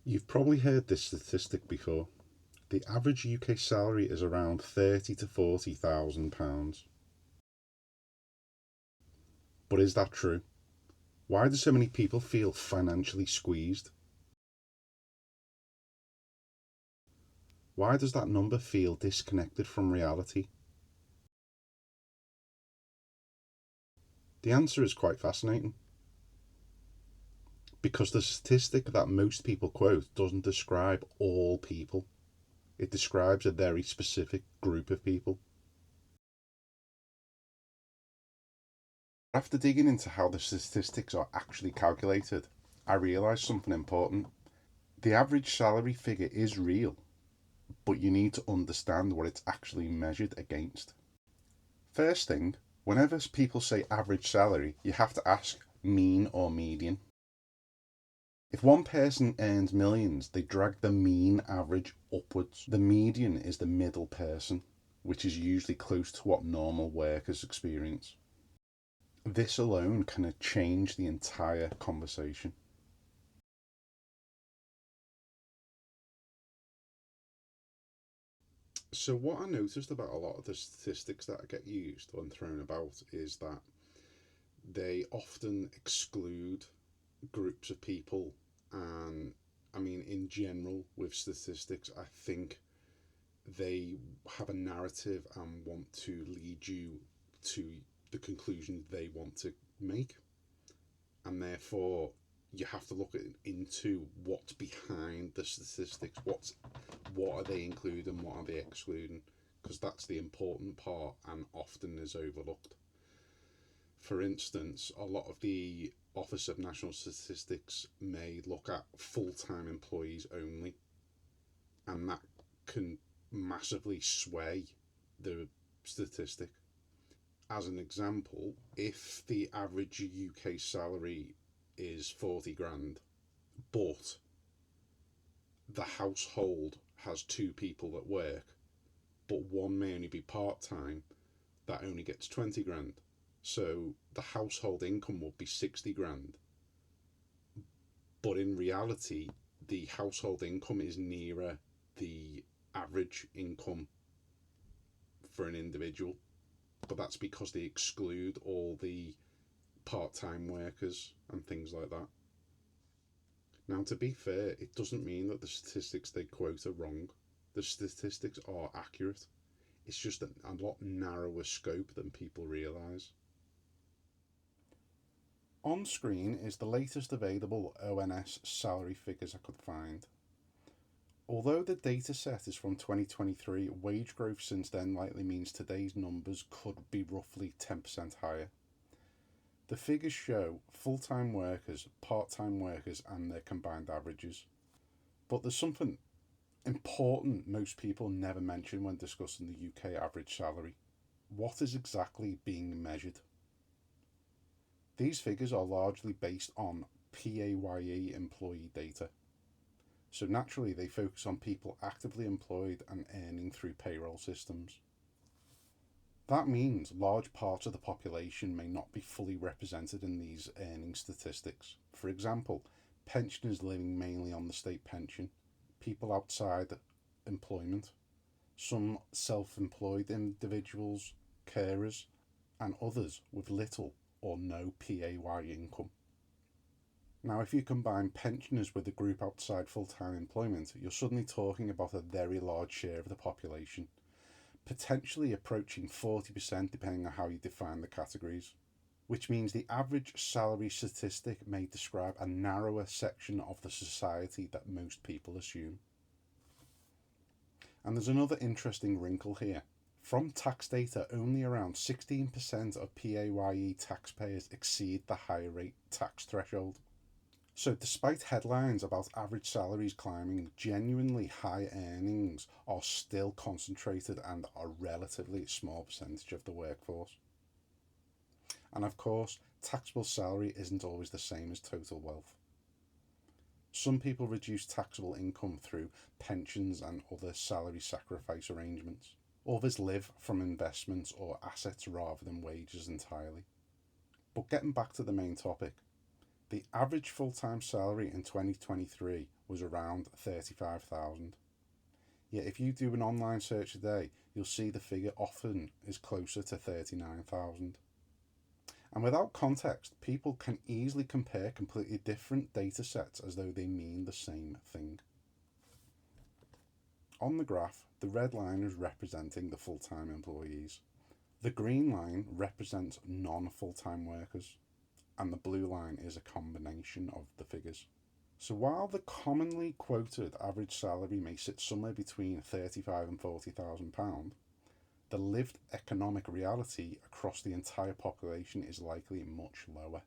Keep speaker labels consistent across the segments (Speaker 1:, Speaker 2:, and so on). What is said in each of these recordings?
Speaker 1: You've probably heard this statistic before. The average UK salary is around £30,000 to £40,000. But is that true? Why do so many people feel financially squeezed? Why does that number feel disconnected from reality? The answer is quite fascinating. Because the statistic that most people quote doesn't describe all people. It describes a very specific group of people. After digging into how the statistics are actually calculated, I realised something important. The average salary figure is real, but you need to understand what it's actually measured against. First thing, whenever people say average salary, you have to ask mean or median. If one person earns millions, they drag the mean average upwards. The median is the middle person, which is usually close to what normal workers experience. This alone can change the entire conversation. So what I noticed about a lot of the statistics that get used and thrown about is that they often exclude groups of people. And I mean, in general, with statistics, I think they have a narrative and want to lead you to the conclusion they want to make. And therefore, you have to look into what's behind the statistics. What are they including? What are they excluding? Because that's the important part and often is overlooked. For instance, a lot of the Office of National Statistics may look at full-time employees only, and that can massively sway the statistic. As an example, if the average UK salary is 40 grand, but the household has two people at work, but one may only be part-time, that only gets 20 grand. So the household income would be 60 grand. But in reality, the household income is nearer the average income for an individual. But that's because they exclude all the part-time workers and things like that. Now, to be fair, it doesn't mean that the statistics they quote are wrong. The statistics are accurate. It's just a lot narrower scope than people realise. On screen is the latest available ONS salary figures I could find. Although the data set is from 2023, wage growth since then likely means today's numbers could be roughly 10% higher. The figures show full-time workers, part-time workers, and their combined averages. But there's something important most people never mention when discussing the UK average salary. What is exactly being measured? These figures are largely based on PAYE employee data. So naturally, they focus on people actively employed and earning through payroll systems. That means large parts of the population may not be fully represented in these earning statistics. For example, pensioners living mainly on the state pension, people outside employment, some self-employed individuals, carers, and others with little or no PAYE income. Now, if you combine pensioners with the group outside full-time employment, you're suddenly talking about a very large share of the population, potentially approaching 40% depending on how you define the categories, which means the average salary statistic may describe a narrower section of the society that most people assume. And there's another interesting wrinkle here. From tax data, only around 16% of PAYE taxpayers exceed the higher rate tax threshold. So despite headlines about average salaries climbing, genuinely high earnings are still concentrated and are relatively a small percentage of the workforce. And of course, taxable salary isn't always the same as total wealth. Some people reduce taxable income through pensions and other salary sacrifice arrangements. Others live from investments or assets rather than wages entirely. But getting back to the main topic, The average full-time salary in 2023 was around 35,000. Yet if you do an online search today, you'll see the figure often is closer to 39,000. And without context, people can easily compare completely different data sets as though they mean the same thing. On the graph, the red line is representing the full-time employees. The green line represents non-full-time workers, and the blue line is a combination of the figures. So while the commonly quoted average salary may sit somewhere between £35,000 and £40,000, the lived economic reality across the entire population is likely much lower,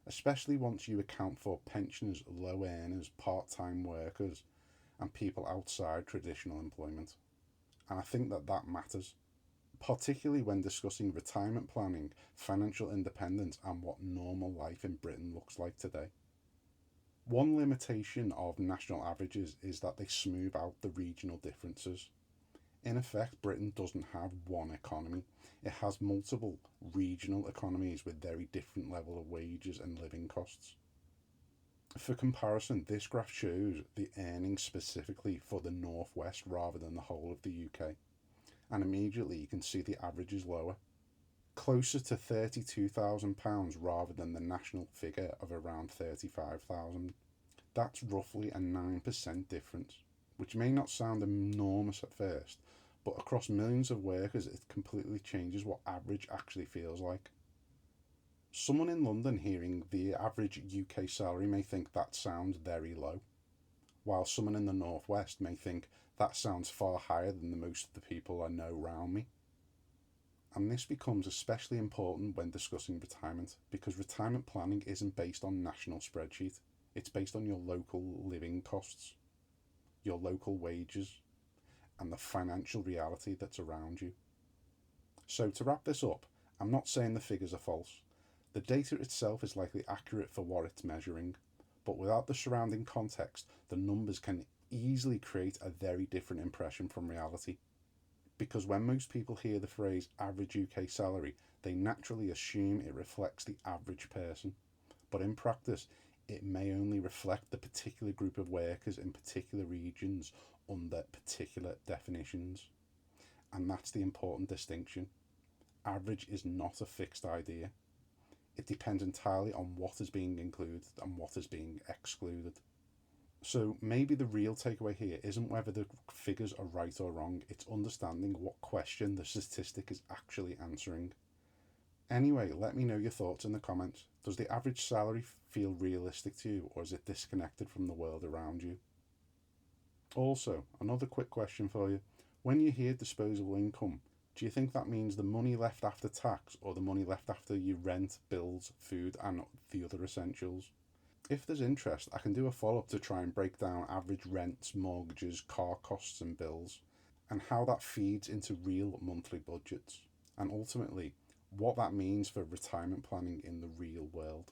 Speaker 1: especially once you account for pensioners, low earners, part-time workers, and people outside traditional employment. And I think that matters, particularly when discussing retirement planning, financial independence, and what normal life in Britain looks like today. One limitation of national averages is that they smooth out the regional differences. In effect, Britain doesn't have one economy. It has multiple regional economies with very different level of wages and living costs. For comparison, this graph shows the earnings specifically for the Northwest rather than the whole of the UK. And immediately you can see the average is lower, closer to £32,000 rather than the national figure of around 35,000. That's roughly a 9% difference, which may not sound enormous at first, but across millions of workers it completely changes what average actually feels like. Someone in London hearing the average UK salary may think that sounds very low, while someone in the Northwest may think that sounds far higher than the most of the people I know around me. And this becomes especially important when discussing retirement, because retirement planning isn't based on national spreadsheet. It's based on your local living costs, your local wages, and the financial reality that's around you. So to wrap this up, I'm not saying the figures are false. The data itself is likely accurate for what it's measuring, but without the surrounding context, the numbers can easily create a very different impression from reality. Because when most people hear the phrase average UK salary, they naturally assume it reflects the average person. But in practice, it may only reflect the particular group of workers in particular regions under particular definitions. And that's the important distinction. Average is not a fixed idea. It depends entirely on what is being included and what is being excluded. So maybe the real takeaway here isn't whether the figures are right or wrong, it's understanding what question the statistic is actually answering. Anyway, let me know your thoughts in the comments. Does the average salary feel realistic to you, or is it disconnected from the world around you? Also, another quick question for you. When you hear disposable income, do you think that means the money left after tax or the money left after you rent, bills, food, and the other essentials? If there's interest, I can do a follow-up to try and break down average rents, mortgages, car costs and bills, and how that feeds into real monthly budgets, and ultimately what that means for retirement planning in the real world.